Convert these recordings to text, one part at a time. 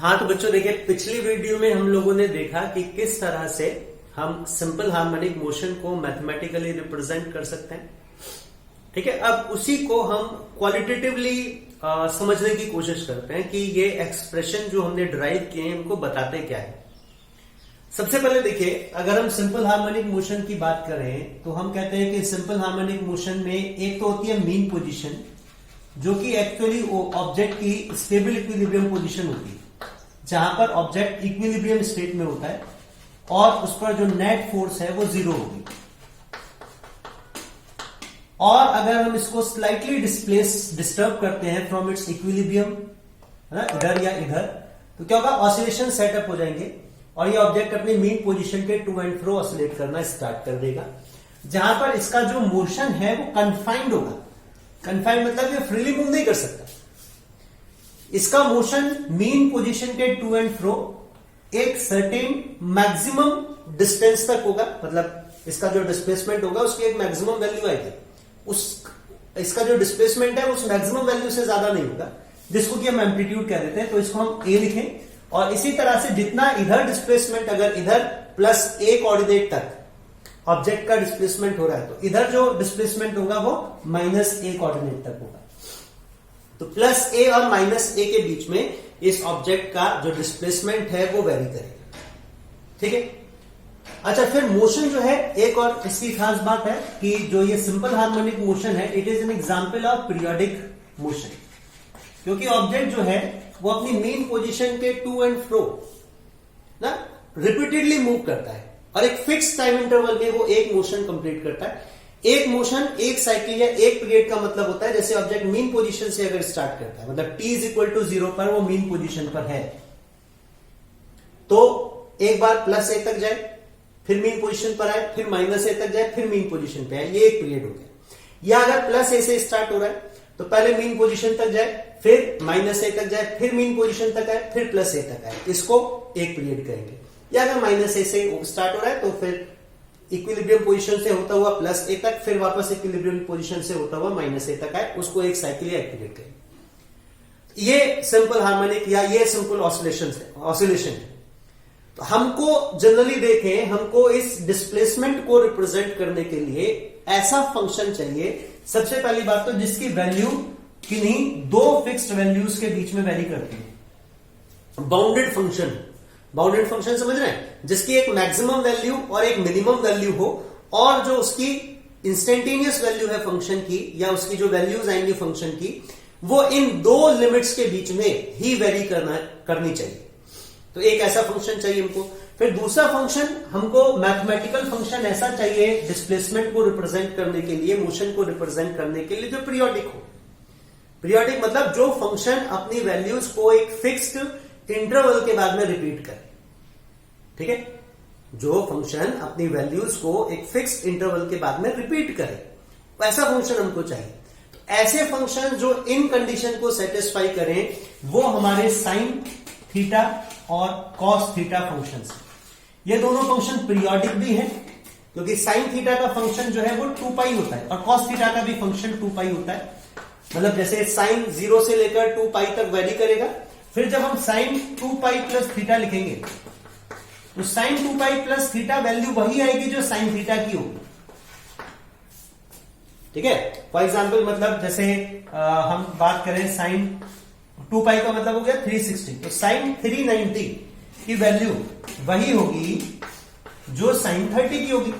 हाँ तो बच्चों देखिए, पिछली वीडियो में हम लोगों ने देखा कि किस तरह से हम सिंपल हार्मोनिक मोशन को मैथमेटिकली रिप्रेजेंट कर सकते हैं। ठीक है, अब उसी को हम क्वालिटेटिवली समझने की कोशिश करते हैं कि ये एक्सप्रेशन जो हमने ड्राइव किए हैं उनको बताते क्या है। सबसे पहले देखिए, अगर हम सिंपल हार्मोनिक मोशन की बात करें तो हम कहते हैं कि सिंपल हार्मोनिक मोशन में एक तो होती है मीन पोजीशन, जो कि एक्चुअली ऑब्जेक्ट की स्टेबल इक्विलिब्रियम पोजीशन होती है, जहां पर ऑब्जेक्ट इक्विलिब्रियम स्टेट में होता है और उस पर जो नेट फोर्स है वो जीरो होगी। और अगर हम इसको स्लाइटली डिस्टर्ब करते हैं फ्रॉम इट्स इक्विलिब्रियम, है ना, इधर या इधर, तो क्या होगा, ऑसिलेशन सेटअप हो जाएंगे और ये ऑब्जेक्ट अपनी मीन पोजीशन के टू एंड फ्रो ऑसिलेट करना स्टार्ट कर देगा, जहां पर इसका जो मोशन है वो कन्फाइंड होगा। कन्फाइंड मतलब ये फ्रीली मूव नहीं कर सकता। इसका मोशन मीन पोजीशन के टू एंड फ्रो एक सर्टेन मैक्सिमम डिस्टेंस तक होगा, मतलब इसका जो डिस्प्लेसमेंट होगा उसकी एक मैक्सिमम वैल्यू आएगी। इसका जो डिस्प्लेसमेंट है उस मैक्सिमम वैल्यू से ज्यादा नहीं होगा, जिसको कि हम एम्पलीट्यूड कह देते हैं। तो इसको हम ए लिखें और इसी तरह से जितना इधर डिस्प्लेसमेंट, अगर इधर प्लस ए कोऑर्डिनेट तक ऑब्जेक्ट का डिस्प्लेसमेंट हो रहा है तो इधर जो डिस्प्लेसमेंट होगा वो माइनस ए कोऑर्डिनेट तक होगा। तो प्लस ए और माइनस ए के बीच में इस ऑब्जेक्ट का जो डिस्प्लेसमेंट है वो वेरी करेगा। ठीक है, अच्छा, फिर मोशन जो है, एक और इसकी खास बात है कि जो ये सिंपल हार्मोनिक मोशन है, it is an example of periodic motion, क्योंकि ऑब्जेक्ट जो है वो अपनी मेन पोजीशन के टू एंड फ्रो ना रिपीटेडली मूव करता है और एक फिक्स टाइम इंटरवल में वो एक मोशन कंप्लीट करता है। एक मोशन, एक साइकिल या एक पीरियड का मतलब होता है जैसे ऑब्जेक्ट मीन पोजीशन से अगर स्टार्ट करता है, मतलब t इज इक्वल टू 0 पर वो मीन पोजीशन पर है, तो एक बार प्लस ए तक जाए, फिर मीन पोजीशन पर आए, फिर माइनस ए तक जाए, फिर मीन पोजीशन पे आए, ये एक पीरियड हो गया। या अगर प्लस ए से स्टार्ट हो रहा है तो पहले मीन पोजीशन तक जाए, फिर माइनस ए तक जाए, फिर मीन पोजीशन तक आए, फिर प्लस ए तक आए, इसको एक पीरियड कहेंगे। या अगर माइनस ए से स्टार्ट हो रहा है तो फिर इक्विलिब्रियम पोजीशन से होता हुआ प्लस ए तक, फिर वापस इक्विलिब्रियम पोजीशन से होता हुआ माइनस ए तक आए, उसको एक साइकिल या एक पीरियड कहेंगे। ये सिंपल हार्मोनिक या ये सिंपल ऑसिलेशन है। तो हमको जनरली देखें, हमको इस डिस्प्लेसमेंट को रिप्रेजेंट करने के लिए ऐसा फंक्शन चाहिए, सबसे पहली बात तो जिसकी वैल्यू किन्हीं दो फिक्स्ड वैल्यूज के बीच में वेरी करती है। बाउंडेड फंक्शन समझ रहे हैं, जिसकी एक मैक्सिमम वैल्यू और एक मिनिमम वैल्यू हो, और जो उसकी इंस्टेंटेनियस वैल्यू है फंक्शन की, या उसकी जो वैल्यूज आएंगी फंक्शन की, वो इन दो लिमिट्स के बीच में ही वेरी करनी चाहिए। तो एक ऐसा फंक्शन चाहिए हमको। फिर दूसरा फंक्शन, हमको मैथमेटिकल फंक्शन ऐसा चाहिए डिस्प्लेसमेंट को रिप्रेजेंट करने के लिए, मोशन को रिप्रेजेंट करने के लिए, जो पीरियोडिक हो। पीरियोडिक मतलब जो फंक्शन अपनी वैल्यूज को एक फिक्स्ड इंटरवल के बाद में रिपीट करे। ठीक है, जो फंक्शन अपनी वैल्यूज को एक फिक्स्ड इंटरवल के बाद में रिपीट करे, वैसा फंक्शन हमको चाहिए। तो ऐसे फंक्शन जो इन कंडीशन को सेटिस्फाई करें वो हमारे साइन थीटा और कॉस थीटा फंक्शंस। ये दोनों फंक्शन पीरियोडिक भी हैं, क्योंकि साइन थीटा का फंक्शन जो है वो 2π होता है और कॉस थीटा का भी फंक्शन 2π होता है। मतलब जैसे साइन 0 से लेकर 2π तक वेरी करेगा, फिर जब हम साइन 2π प्लस थीटा लिखेंगे तो साइन 2π प्लस थीटा वैल्यू वही आएगी जो साइन थीटा की होगी। ठीक है, फॉर एग्जाम्पल, मतलब जैसे हम बात करें साइन 2π का मतलब हो गया 360, तो साइन 390 की वैल्यू वही होगी जो साइन 30 की होगी।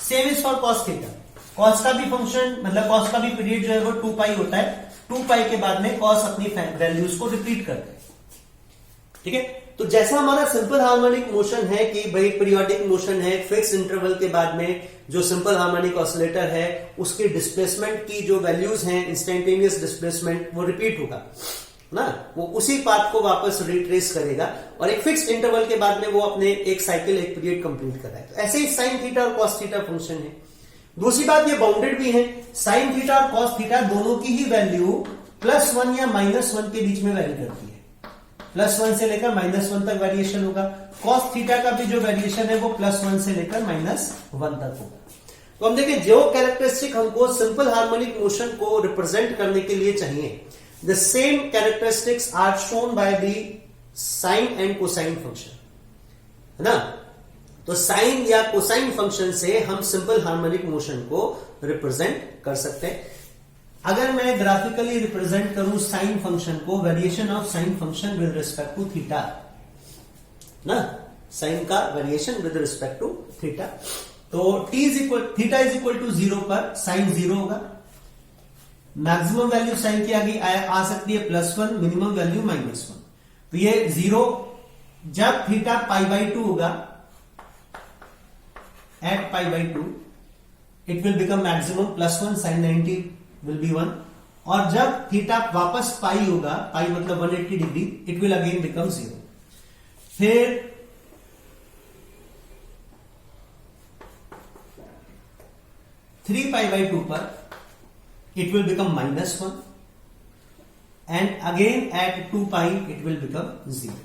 Same is for cos theta. Cos का भी फंक्शन, मतलब कॉस का भी पीरियड जो है वो 2π होता है। 2π के बाद में कॉस अपनी वैल्यूज को रिपीट करते हैं। ठीक है, तो जैसा हमारा सिंपल हार्मोनिक मोशन है कि भाई पीरियोडिक मोशन है, फिक्स इंटरवल के बाद में जो सिंपल हार्मोनिक ऑसिलेटर है उसके डिस्प्लेसमेंट की जो वैल्यूज हैं, इंस्टेंटेनियस डिस्प्लेसमेंट, वो रिपीट होगा ना, वो उसी पाथ को वापस रिट्रेस करेगा और एक फिक्स इंटरवल के बाद में वो अपने एक साइकिल, एक पीरियड कंप्लीट कर रहा है। तो ऐसे ही साइन थीटा और कॉस थीटा फंक्शन है। दूसरी बात, ये बाउंडेड भी है। साइन थीटा और कॉस थीटा दोनों की ही वैल्यू +1 या -1 के बीच में वेरी करती है। +1 से लेकर -1 तक वेरिएशन होगा। कॉस थीटा का भी जो वेरिएशन है वो +1 से लेकर -1 तक होगा। तो हम देखें जो कैरेक्टरिस्टिक हमको सिंपल हार्मोनिक मोशन को रिप्रेजेंट करने के लिए चाहिए, the same characteristics are shown by the sine and cosine function, है ना। तो साइन या कोसाइन फंक्शन से हम सिंपल हार्मोनिक मोशन को रिप्रेजेंट कर सकते हैं। अगर मैं ग्राफिकली रिप्रेजेंट करूं साइन फंक्शन को, variation of sine function with respect to theta, ना, साइन का variation with respect to theta, तो थीटा इज इक्वल टू 0 पर साइन 0 होगा। मैक्सिमम वैल्यू साइन की आगे आ सकती है +1, मिनिमम वैल्यू -1। तो ये 0 जब थीटा π/2 होगा, at π/2 it will become maximum +1, sine 90 will be 1। और जब थीटा वापस पाई होगा, पाई मतलब 180 degree, it will again become 0। फिर थ्री π/2 पर it will become -1 and again at 2π it will become 0।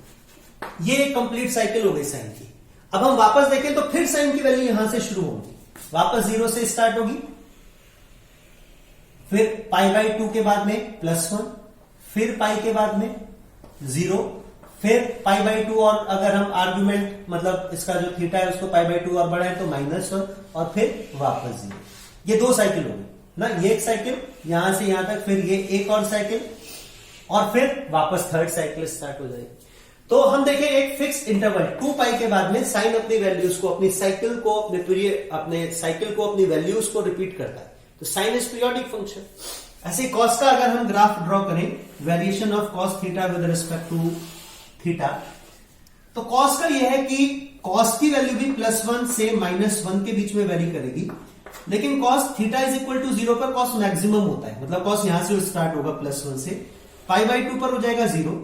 ये कंप्लीट साइकिल हो गई साइन की। अब हम वापस देखें तो फिर साइन की वैल्यू यहां से शुरू होगी, वापस 0 से स्टार्ट होगी, फिर π/2 के बाद में +1, फिर पाई के बाद में 0, फिर π/2 और अगर हम आर्गुमेंट मतलब इसका जो थीटा है उसको π/2 और बढ़ाएं तो -1 और फिर वापस 0। ये 2 साइकिल हो गई ना, ये एक साइकिल यहां से यहां तक, फिर ये एक और साइकिल और फिर वापस थर्ड साइकिल स्टार्ट हो जाएगी। तो हम देखें एक फिक्स इंटरवल 2π के बाद में साइन अपनी वैल्यूज को, अपनी साइकिल को, अपने साइकिल को, अपनी वैल्यूज को रिपीट करता है। तो साइन इज पीरियोडिक फंक्शन। ऐसे कॉस का अगर हम ग्राफ ड्रॉ करें, variation of cos theta with respect to theta, तो कॉस का यह है कि कॉस की वैल्यू भी +1 से -1 के बीच में वेरी करेगी, लेकिन cos theta is equal to 0 पर कॉस मैक्सिमम होता है, मतलब कॉस यहां से स्टार्ट होगा +1 से, π/2 पर हो जाएगा 0,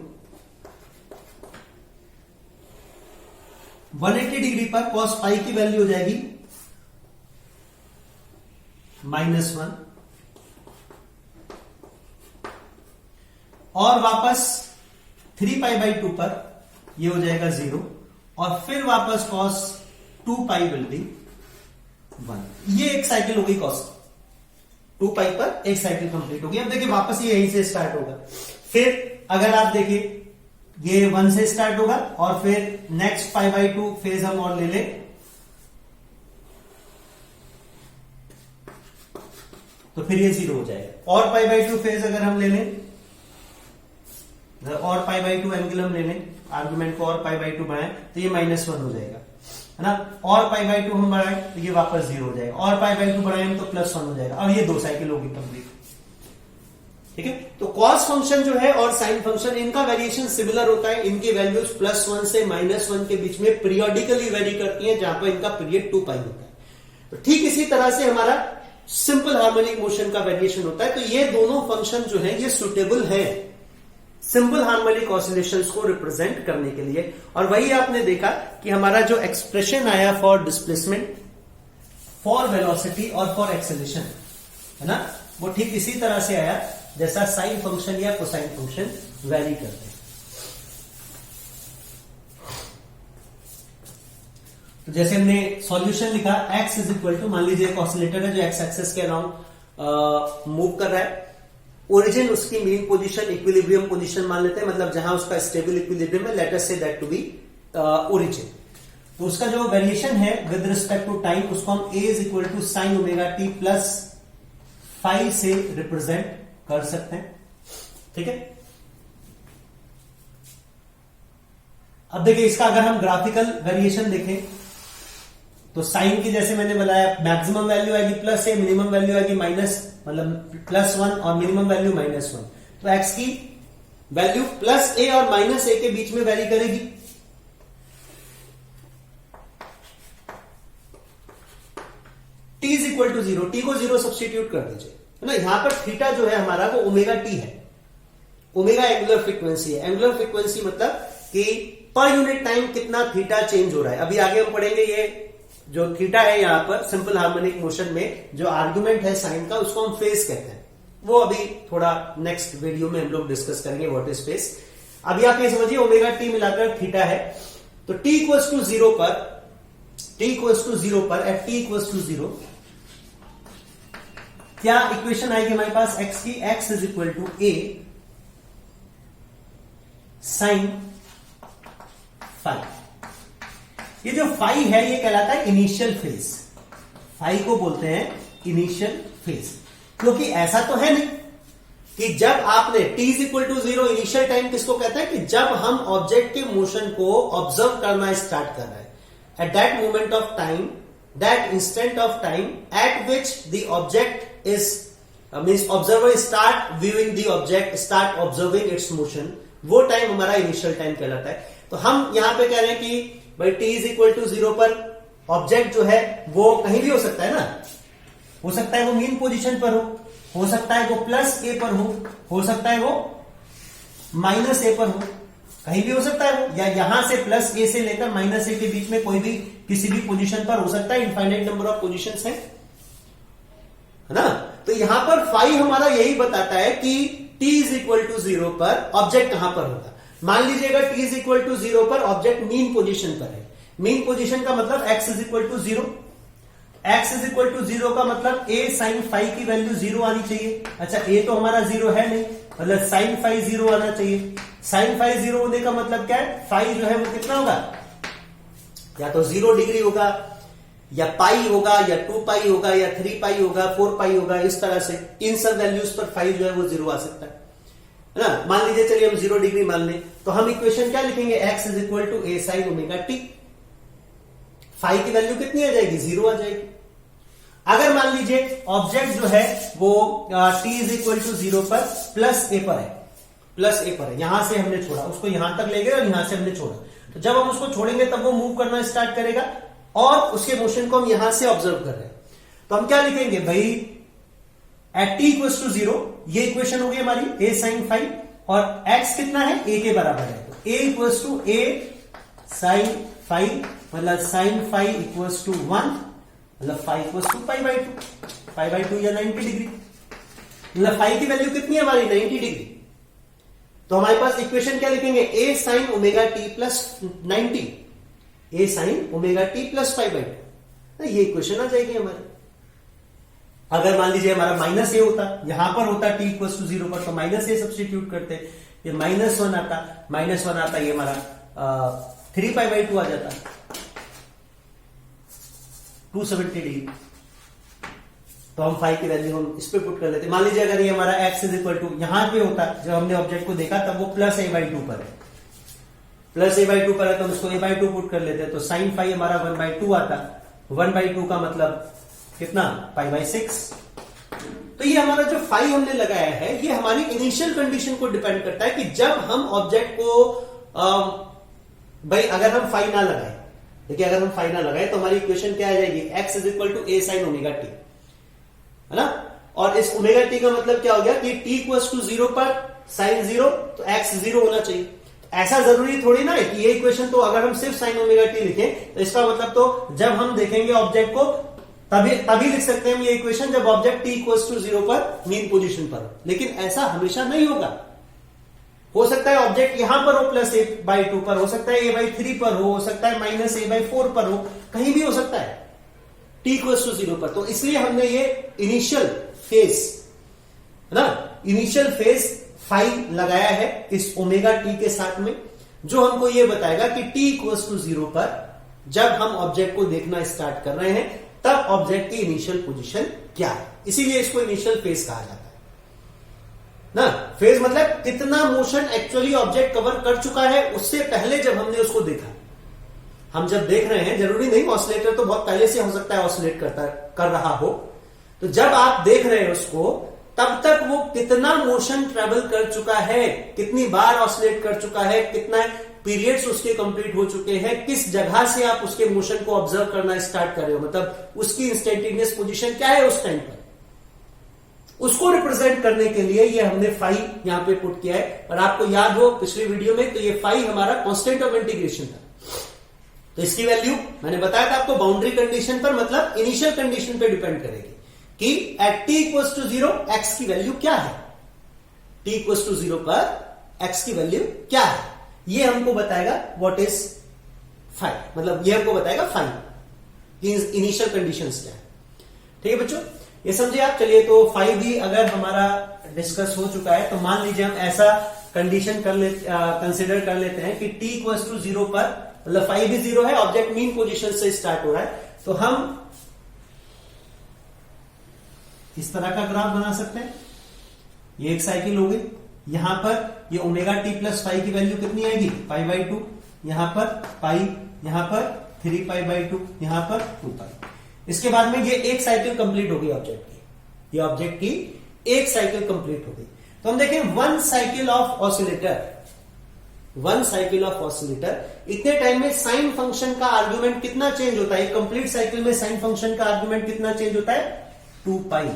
180 डिग्री पर कॉस पाई की वैल्यू हो जाएगी -1 और वापस 3π/2 पर ये हो जाएगा 0 और फिर वापस cos 2π विल बी 1। ये एक साइकिल हो गई cos 2π पर, एक साइकिल कंप्लीट हो गई। अब देखिए वापस ये यहीं से स्टार्ट होगा, फिर अगर आप देखिए ये 1 से स्टार्ट होगा और फिर नेक्स्ट π/2 फेज हम और ले ले, तो फिर ये 0 हो जाएगा। और π/2 फेज अगर हम ले लें और π/2 एंगल हम ले लें, आर्गुमेंट को और π/2 बढ़ाएं तो ये -1 हो जाएगा, है ना। और π/2 हम बढ़ाएं तो ये वापस 0 हो जाएगा, और π/2 बढ़ाएं तो +1 हो जाएगा। अब ये 2 साइकिल होगी कंप्लीट, ठीक है। तो कॉस फंक्शन जो है और साइन फंक्शन, इनका वेरिएशन सिमिलर होता है। इनकी वैल्यूज +1 से -1 के बीच में पीरियोडिकली वेरी करती हैं, जहां पर इनका पीरियड 2π होता है। तो ठीक इसी तरह से हमारा सिंपल हार्मोनिक मोशन का वेरिएशन होता है। तो ये दोनों फंक्शन जो है ये सुटेबल है सिंपल हार्मोनिक ऑसिलेशंस को रिप्रेजेंट करने के लिए। और वही आपने देखा कि हमारा जो एक्सप्रेशन आया फॉर डिस्प्लेसमेंट, फॉर वेलोसिटी और फॉर एक्सेलेरेशन, है ना, वो ठीक इसी तरह से आया जैसा साइन फंक्शन या कोसाइन फंक्शन वैरी करते हैं। तो जैसे हमने सॉल्यूशन लिखा, x इज इक्वल टू, मान लीजिए एक ऑसिलेटर है जो x एक्सेस के अराउंड मूव कर रहा है, ओरिजिन उसकी मीन पोजीशन, इक्विलिब्रियम पोजीशन मान लेते हैं, मतलब जहां उसका स्टेबल इक्विलिब्रियम है, let us say that to be origin. तो उसका जो वेरिएशन है विद रिस्पेक्ट टू टाइम, उसको हम a is equal to sine omega T plus five से रिप्रेजेंट कर सकते हैं, ठीक है। अब देखिए इसका अगर हम ग्राफिकल वेरिएशन देखें तो साइन की जैसे मैंने बताया मैक्सिमम वैल्यू आएगी +a, मिनिमम वैल्यू आएगी माइनस, मतलब +1 और मिनिमम वैल्यू -1। तो x की वैल्यू +a और -a के बीच में वेरी करेगी। t is equal to 0, t को 0 सब्स्टिट्यूट कर दीजिए, है ना। यहां पर थीटा जो है हमारा वो ओमेगा टी है, ओमेगा एंगुलर फ्रीक्वेंसी है। एंगुलर फ्रीक्वेंसी मतलब कि पर यूनिट टाइम कितना थीटा चेंज हो रहा है। अभी आगे हम पढ़ेंगे ये जो थीटा है यहां पर सिंपल हार्मोनिक मोशन में जो आर्गुमेंट है साइन का, उसको हम फेज कहते हैं। वो अभी थोड़ा नेक्स्ट वीडियो में हम लोग डिस्कस करेंगे व्हाट इज फेज। अभी आप ये समझिए ओमेगा टी मिलाकर थीटा है, तो t इक्वल्स टू 0 पर, t इक्वल्स टू 0 पर, एट t इक्वल्स टू 0, क्या इक्वेशन आएगी हमारे पास x की, x is equal to a sine phi. ये जो फाई है ये कहलाता है इनिशियल फेज, फाई को बोलते हैं इनिशियल फेज। क्योंकि ऐसा तो है नहीं कि जब आपने t is equal to 0, initial time किसको कहता है कि जब हम ऑब्जेक्ट के मोशन को ऑब्जर्व करना स्टार्ट कर रहे हैं, at that moment of time, that instant of time eight which the object is means observer start viewing the object, start observing it's motion, वो टाइम हमारा इनिशियल टाइम कहलाता है। तो हम यहां पे कह रहे हैं कि भाई t इज इक्वल टू 0 पर ऑब्जेक्ट जो है वो कहीं भी हो सकता है ना, हो सकता है वो मीन पोजीशन पर हो सकता है वो प्लस ए पर हो सकता है वो माइनस ए पर हो, कहीं भी हो सकता है वो, या यहां से प्लस ए से लेकर माइनस ए के बीच में कोई भी किसी भी पोजीशन पर हो सकता है। इनफाइनाइट नंबर ऑफ पोजीशंस है ना। तो यहां पर फाई हमारा यही बताता है कि t इज इक्वल टू 0 पर ऑब्जेक्ट कहां पर होगा। मान लीजिएगा t इज इक्वल टू 0 पर ऑब्जेक्ट मीन पोजीशन पर है। मीन पोजीशन का मतलब x is equal to 0, x is equal to 0 का मतलब a साइन फाई की वैल्यू 0 आनी चाहिए। अच्छा a तो हमारा 0 है नहीं, मतलब साइन फाई 0 आना चाहिए। साइन फाई 0 होने का मतलब क्या है, फाई जो है वो कितना होगा, या तो 0 डिग्री होगा, या पाई होगा, या 2 पाई होगा, या 3 पाई होगा, 4 पाई होगा। इस तरह से इन सब वैल्यूज पर फाई जो है वो 0 आ सकता है ना। मान लीजिए चलिए हम 0 डिग्री मान लें, तो हम इक्वेशन क्या लिखेंगे, x is equal to a sine omega t. Phi की वैल्यू कितनी आ जाएगी, 0 आ जाएगी। अगर मान लीजिए ऑब्जेक्ट जो है वो t इज इक्वल टू 0 पर प्लस ए पर है, प्लस ए पर है, यहां से हमने छोड़ा उसको, यहां तक ले गए और यहां से हमने छोड़ा, तो जब हम उसको छोड़ेंगे तब वो मूव करना स्टार्ट करेगा और उसके मोशन को हम यहां से ऑब्जर्व कर रहे हैं। तो हम क्या लिखेंगे भाई, एट t इक्वल टू 0, ये इक्वेशन होगी हमारी a साइन फाई, और x कितना है, a के बराबर है, तो a equal to a sine phi, मतलब साइन फाई इक्वल टू 1, मतलब phi equal to pi by 2, pi by 2 या 90 डिग्री, मतलब फाई की वैल्यू कितनी है हमारी, 90 डिग्री। तो हमारे पास इक्वेशन क्या लिखेंगे, a sine omega T plus 90, a sine omega T plus pi by 2, ये इक्वेशन आ जाएगी हमारी। अगर मान लीजिए हमारा माइनस ए होता, यहां पर होता t इक्वल टू 0 पर, तो माइनस ए सब्सटीट्यूट करते, ये -1 आता, -1 आता, ये हमारा 3 पाई बाई 2 आ जाता, 270 डिग्री। तो हम फाई की वैल्यू हम इस पे पुट कर लेते। मान लीजिए अगर ये हमारा x इज इक्वल टू यहां पे होता, जब हमने ऑब्जेक्ट को देखा तब वो प्लस a बाई 2 पर है, प्लस a बाई 2 पर है, तो हम इसको a बाई 2 पुट कर लेते, तो साइन फाई हमारा 1 बाई 2 आता, 1 बाई 2 का मतलब कितना, पाई बाई 6। तो ये हमारा जो फाई हमने लगाया है ये हमारी इनिशियल कंडीशन को डिपेंड करता है कि जब हम ऑब्जेक्ट को भाई अगर हम फाई ना लगाए, देखिए अगर हम फाई ना लगाए तो हमारी इक्वेशन क्या आ जाएगी, x is equal to a sine omega t, है ना। और इस ओमेगा टी का मतलब क्या हो गया कि t इक्वल टू 0 पर साइन 0, तो x 0 होना चाहिए। ऐसा जरूरी थोड़ी ना है कि ये इक्वेशन, तो अगर हम सिर्फ साइन ओमेगा टी लिखें तो इसका मतलब तो जब हम देखेंगे ऑब्जेक्ट को तभी लिख सकते हैं हम ये इक्वेशन जब ऑब्जेक्ट t इक्वल टू 0 पर मीन पोजीशन पर, लेकिन ऐसा हमेशा नहीं होगा। हो सकता है ऑब्जेक्ट यहां पर हो प्लस a बाई 2 पर, हो सकता है a बाई 3 पर हो सकता है माइनस a बाई 4 पर हो, कहीं भी हो सकता है t इक्वल टू 0 पर। तो इसलिए हमने ये इनिशियल फेज, है ना, इनिशियल फेज फाई लगाया है इस ओमेगा टी के साथ में, जो हमको ये बताएगा कि t इक्वल टू 0 पर जब हम ऑब्जेक्ट को देखना स्टार्ट कर रहे हैं तब ऑब्जेक्ट की इनिशियल पोजीशन क्या है। इसीलिए इसको इनिशियल फेज कहा जाता है ना। फेज मतलब कितना मोशन एक्चुअली ऑब्जेक्ट कवर कर चुका है उससे पहले जब हमने उसको देखा। हम जब देख रहे हैं, जरूरी नहीं ऑसिलेटर तो बहुत पहले से हो सकता है ऑसिलेट कर रहा हो, तो जब आप देख रहे हैं उसको तब तक वो कितना मोशन ट्रेवल कर चुका है, कितनी बार ऑसिलेट कर चुका है, कितना पीरियड्स उसके कंप्लीट हो चुके हैं, किस जगह से आप उसके मोशन को ऑब्जर्व करना स्टार्ट कर रहे हो, मतलब उसकी इंस्टेंटेनियस पोजीशन क्या है उस टाइम पर, उसको रिप्रेजेंट करने के लिए ये हमने फाई यहां पे पुट किया है। और आपको याद हो पिछली वीडियो में, तो ये फाई हमारा कांस्टेंट ऑफ इंटीग्रेशन था। तो इसकी वैल्यू मैंने बताया था आपको बाउंड्री कंडीशन पर, मतलब इनिशियल कंडीशन पर डिपेंड करेगी कि at t equal to 0 x की वैल्यू क्या है, t इक्वल टू 0 पर x की वैल्यू क्या है, ये हमको बताएगा व्हाट इज फाई, मतलब ये हमको बताएगा फाई कि इनिशियल कंडीशंस क्या है। ठीक है बच्चों, ये समझे आप। चलिए तो 5b अगर हमारा डिस्कस हो चुका है तो मान लीजिए हम ऐसा कंडीशन कंसिडर कर लेते हैं कि t इक्वल्स टू 0 पर, मतलब 5b 0 है, ऑब्जेक्ट मीन पोजीशन से स्टार्ट हो रहा है, तो हम इस तरह का ग्राफ बना सकते हैं। ये एक साइकिल हो गई, यहां पर ये ओमेगा टी प्लस फाइव की वैल्यू कितनी आएगी, पाई बाई 2, यहां पर पाई, यहां पर 3 पाई बाई 2, यहां पर 2 पाई। इसके बाद में ये एक साइकिल कंप्लीट हो गई ऑब्जेक्ट की, ये ऑब्जेक्ट की एक साइकिल कंप्लीट हो गई। तो हम देखें वन साइकिल ऑफ ऑसिलेटर, इतने टाइम में साइन फंक्शन का आर्गुमेंट कितना चेंज होता है, कंप्लीट साइकिल में साइन फंक्शन का आर्गुमेंट कितना चेंज होता है, 2 पाई।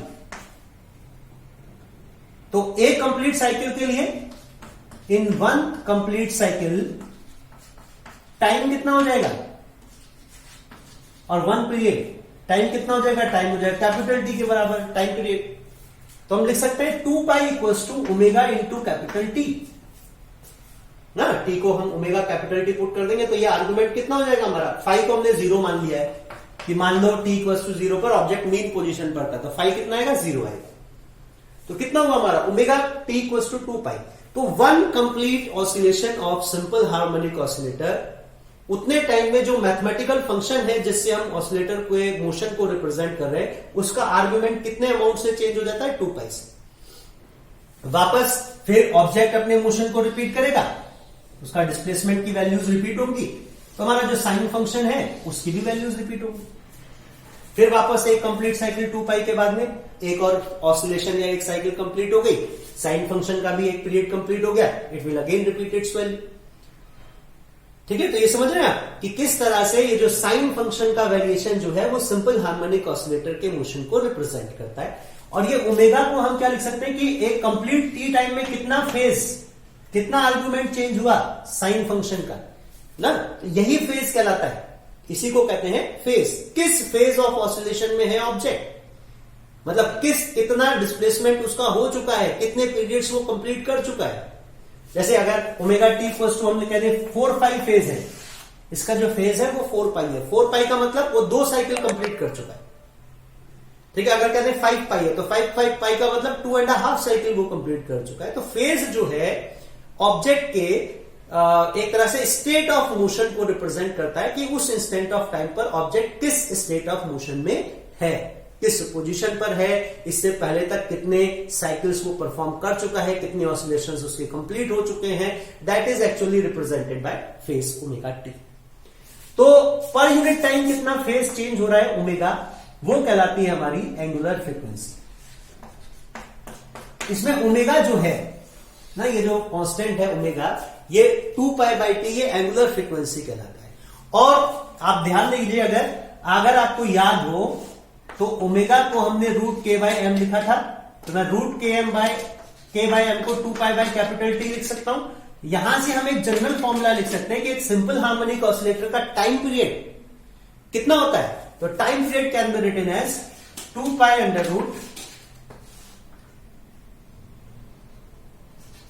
तो एक कंप्लीट साइकिल के लिए, in one complete cycle time कितना हो जाएगा, और वन पीरियड टाइम कितना हो जाएगा, टाइम हो जाएगा कैपिटल टी के बराबर टाइम पीरियड। तो हम लिख सकते हैं 2 pi equals to omega into capital T ना, टी को हम ओमेगा कैपिटल टी पुट कर देंगे तो ये आर्गुमेंट कितना हो जाएगा हमारा, फाइव को हमने 0 मान लिया है कि मान लो t इक्वल्स टू 0 पर ऑब्जेक्ट मीन पोजीशन पर था, तो फाइव कितना आएगा, 0 आएगा। तो कितना हुआ हमारा ओमेगा t इक्वल्स टू 2 पाई। तो one complete oscillation of simple harmonic oscillator, उतने टाइम में जो मैथमेटिकल फंक्शन है जिससे हम ऑसिलेटर को मोशन को रिप्रेजेंट कर रहे हैं, उसका आर्गुमेंट कितने अमाउंट से चेंज हो जाता है, 2 पाई से। वापस फिर ऑब्जेक्ट अपने मोशन को रिपीट करेगा, उसका डिस्प्लेसमेंट की वैल्यूज रिपीट होंगी, तो हमारा जो साइन फंक्शन है उसकी भी वैल्यूज रिपीट होंगी। फिर वापस एक कंप्लीट साइकिल 2 पाई के बाद में एक और ऑसिलेशन या एक साइकिल कंप्लीट हो गई, साइन फंक्शन का भी एक पीरियड कंप्लीट हो गया, it will again repeat it's value. ठीक है, तो ये समझ रहे हैं आप कि किस तरह से ये जो साइन फंक्शन का वेरिएशन जो है वो सिंपल हार्मोनिक ऑसिलेटर के मोशन को रिप्रेजेंट करता है। और ये ओमेगा को हम क्या लिख सकते हैं कि एक कंप्लीट टी टाइम में कितना फेज, कितना आर्गुमेंट चेंज हुआ साइन फंक्शन का ना, तो यही फेज कहलाता है, इसी को कहते हैं फेज। किस फेज ऑफ ऑसिलेशन में है ऑब्जेक्ट, मतलब कितना डिस्प्लेसमेंट उसका हो चुका है, कितने पीरियड्स वो कंप्लीट कर चुका है। जैसे अगर ओमेगा टी फर्स्ट हम कह दें 4 पाई फेज है, इसका जो फेज है वो 4 पाई है, 4 पाई का मतलब वो 2 साइकिल कंप्लीट कर चुका है। ठीक है, अगर कहते हैं 5 पाई है तो 5 पाई का मतलब 2.5 साइकिल वो कंप्लीट कर चुका है। तो फेज जो है ऑब्जेक्ट के एक तरह से स्टेट ऑफ मोशन को रिप्रेजेंट करता है कि उस इंस्टेंट ऑफ टाइम पर ऑब्जेक्ट किस स्टेट ऑफ मोशन में है, किस पोजीशन पर है, इससे पहले तक कितने साइकिल्स वो परफॉर्म कर चुका है, कितने ऑसिलेशंस उसके कंप्लीट हो चुके हैं, that is actually represented by phase omega T. तो पर यूनिट टाइम कितना फेज चेंज हो रहा है ओमेगा, वो कहलाती है हमारी एंगुलर फ्रीक्वेंसी। इसमें ओमेगा जो है ना, ये जो कांस्टेंट है ओमेगा, ये 2 पाई बाई टी, ये एंगुलर फ्रीक्वेंसी कहलाता है। और आप ध्यान दीजिए, अगर आपको याद हो तो ओमेगा को हमने रूट के बाई एम लिखा था, तो मैं रूट के बाई एम को 2 पाई बाई कैपिटल टी लिख सकता हूं। यहां से हम एक जनरल फॉर्मूला लिख सकते हैं कि एक सिंपल हार्मोनिक ऑसिलेटर का टाइम पीरियड कितना होता है, तो time period can be written as 2 pi under root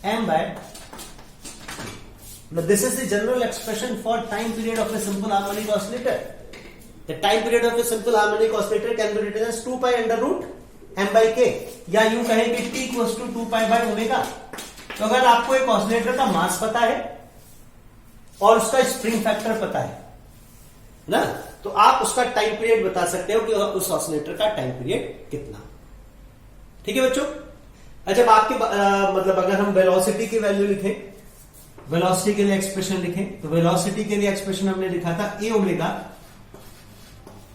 m by, now this is the general expression for time period of a simple harmonic oscillator. The time period of a simple harmonic oscillator can be written as 2 pi under root m by k, या यूं कहें कि t equals to 2 pi by omega। तो अगर आपको एक oscillator का मास पता है और उसका स्प्रिंग फैक्टर पता है ना, तो आप उसका टाइम पीरियड बता सकते हो कि उस ऑसिलेटर का टाइम पीरियड कितना। ठीक है बच्चों, अच्छा आपके मतलब अगर हम वेलोसिटी की वैल्यू लिखें, वेलोसिटी के लिए एक्सप्रेशन लिखें, तो वेलोसिटी के लिए एक्सप्रेशन हमने लिखा था A omega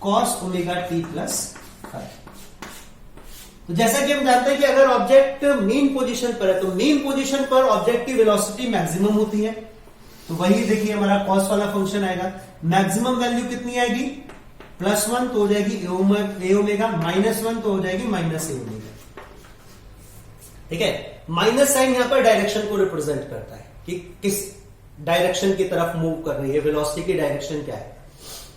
cos omega T plus 5। तो जैसा कि हम जानते हैं कि अगर ऑब्जेक्ट मीन पोजीशन पर है तो मीन पोजीशन पर ऑब्जेक्ट की वेलोसिटी मैक्सिमम होती है, तो वही देखिए हमारा कॉस वाला फंक्शन आएगा। मैक्सिमम वैल्यू कितनी आएगी, +1 तो हो जाएगी ए ओमेगा, -1 तो हो जाएगी माइनस ए ओमेगा। ठीक है, माइनस साइन यहां पर डायरेक्शन को रिप्रेजेंट करता है कि किस डायरेक्शन की तरफ मूव कर रही है, वेलोसिटी की डायरेक्शन क्या है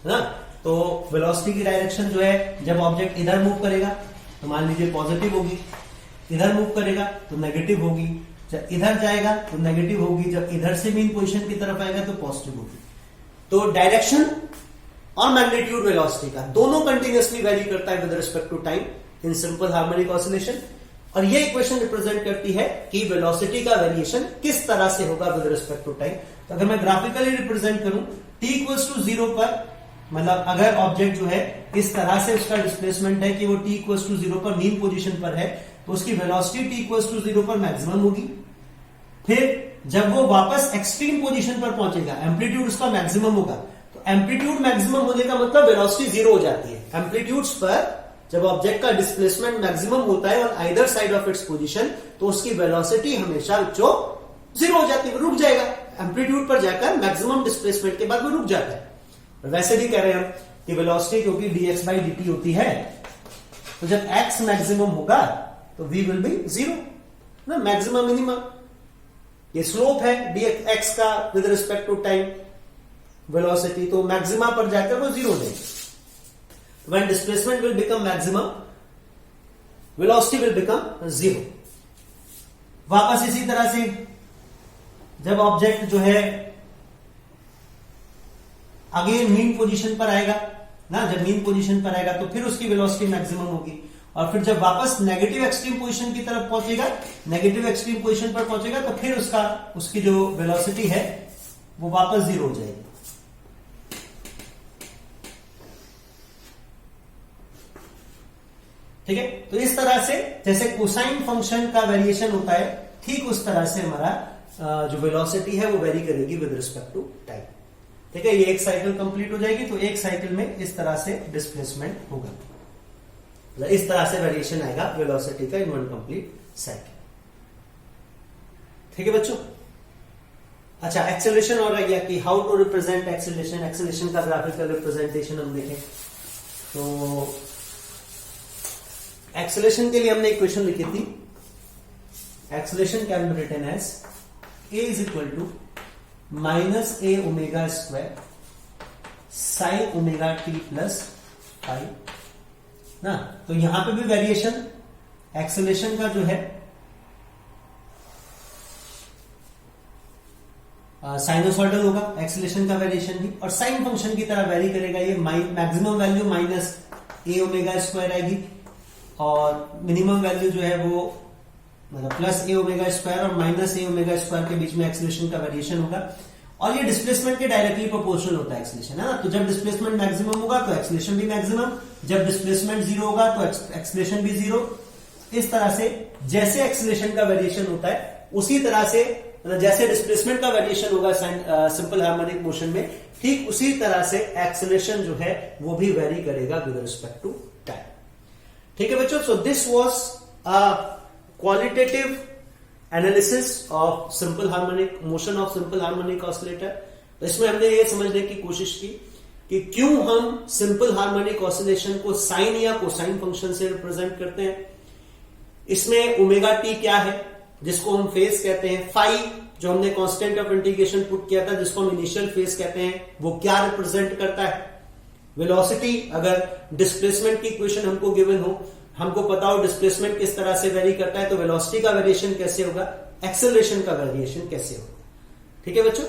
ना। तो वेलोसिटी की डायरेक्शन जो है, जब ऑब्जेक्ट इधर मूव करेगा तो मान लीजिए पॉजिटिव होगी, इधर मूव करेगा तो नेगेटिव होगी, जब इधर जाएगा तो नेगेटिव होगी, जब इधर से मेन पोजीशन की तरफ आएगा तो पॉजिटिव होगी। तो डायरेक्शन और मैग्नीट्यूड वेलोसिटी का दोनों कंटिन्यूअसली वेरी करता है with respect to time. In simple harmonic oscillation. और ये इक्वेशन रिप्रेजेंट करती है कि वेलोसिटी का वेरिएशन किस तरह से होगा विद रिस्पेक्ट टू टाइम। तो अगर मैं ग्राफिकली रिप्रेजेंट करूं t इक्वल्स टू 0 पर, मतलब अगर ऑब्जेक्ट जो है इस तरह से उसका डिस्प्लेसमेंट है कि वो t इक्वल्स टू 0 पर मीन पोजीशन पर है, तो उसकी वेलोसिटी t इक्वल्स टू 0 पर मैक्सिमम होगी। फिर जब वो वापस एक्सट्रीम पोजीशन पर पहुंचेगा, एम्पलीट्यूड उसका मैक्सिमम होगा, तो एम्पलीट्यूड मैक्सिमम होने का मतलब वेलोसिटी जीरो हो जाती है। एम्पलीट्यूड्स पर जब ऑब्जेक्ट का डिस्प्लेसमेंट मैक्सिमम होता है on either side of its position, तो उसकी वेलोसिटी हमेशा जो जीरो हो जाती है, रुक जाएगा। एम्पलीट्यूड पर जाकर मैक्सिमम डिस्प्लेसमेंट के बाद वो रुक जाता है। और वैसे भी कह रहे हैं हम कि वेलोसिटी क्योंकि dx by dt होती है, तो जब x मैक्सिमम होगा तो v विल बी जीरो ना, मैक्सिमम मिनिमम। ये स्लोप है dx का with respect to time velocity, तो मैक्सिमा पर जाकर वो जीरो देगा। When displacement will become maximum, velocity will become zero. वापस इसी तरह से जब ऑब्जेक्ट जो है अगेन मीन पोजीशन पर आएगा ना, जब मीन पोजीशन पर आएगा तो फिर उसकी वेलोसिटी मैक्सिमम होगी। और फिर जब वापस नेगेटिव एक्सट्रीम पोजीशन की तरफ पहुंचेगा, नेगेटिव एक्सट्रीम पोजीशन पर पहुंचेगा, तो फिर उसकी जो वेलोसिटी है वो वापस जीरो हो जाएगी। ठीक है, तो इस तरह से जैसे कोसाइन फंक्शन का वेरिएशन होता है, ठीक उस तरह से हमारा जो वेलोसिटी है वो वेरी करेगी विद रिस्पेक्ट टू टाइम। ठीक है, ये एक साइकिल कंप्लीट हो जाएगी, तो एक साइकिल में इस तरह से डिस्प्लेसमेंट होगा, इस तरह से वेरिएशन आएगा वेलोसिटी का इन वन कंप्लीट साइकिल। ठीक है बच्चों। अच्छा, एक्सेलरेशन और रह गया कि how to represent acceleration. Acceleration का ग्राफिकल रिप्रेजेंटेशन हम देखें तो एक्सेलरेशन के लिए हमने इक्वेशन लिखी थी, acceleration can be written as a is equal to minus a omega square sine omega t plus five ना। तो यहां पे भी वेरिएशन एक्सेलरेशन का जो है साइनोसॉइडल होगा, एक्सेलरेशन का वेरिएशन भी, और साइन फंक्शन की तरह वेरी करेगा। ये maximum value minus a omega square आएगी और मिनिमम वैल्यू जो है वो मतलब प्लस a ओमेगा स्क्वायर और माइनस a ओमेगा स्क्वायर के बीच में एक्सेलरेशन का वेरिएशन होगा। और ये डिस्प्लेसमेंट के डायरेक्टली प्रोपोर्शनल होता है एक्सेलरेशन, है ना। तो जब डिस्प्लेसमेंट मैक्सिमम होगा तो एक्सेलरेशन भी मैक्सिमम, जब डिस्प्लेसमेंट जीरो होगा तो एक्सेलरेशन भी जीरो। इस तरह से जैसे एक्सेलरेशन का वेरिएशन होता है उसी तरह से, मतलब जैसे डिस्प्लेसमेंट का वेरिएशन होगा सिंपल हार्मोनिक मोशन में, ठीक उसी तरह से एक्सेलरेशन जो है वो भी वेरी करेगा विद रिस्पेक्ट टू टाइम। ठीक है बच्चों, so this was a qualitative analysis of simple harmonic motion of simple harmonic oscillator. तो इसमें हमने ये समझने की कोशिश की कि क्यों हम सिंपल हार्मोनिक ऑसिलेशन को साइन या कोसाइन फंक्शन से रिप्रेजेंट करते हैं। इसमें ओमेगा टी क्या है जिसको हम फेज कहते हैं, फाई जो हमने कांस्टेंट ऑफ इंटीग्रेशन पुट किया था जिसको हम इनिशियल फेज कहते हैं, वो क्या रिप्रेजेंट करता है। वेलोसिटी, अगर डिस्प्लेसमेंट की इक्वेशन हमको गिवन हो, हमको पता हो डिस्प्लेसमेंट किस तरह से वेरी करता है, तो वेलोसिटी का वेरिएशन कैसे होगा, एक्सेलरेशन का वेरिएशन कैसे होगा। ठीक है बच्चों।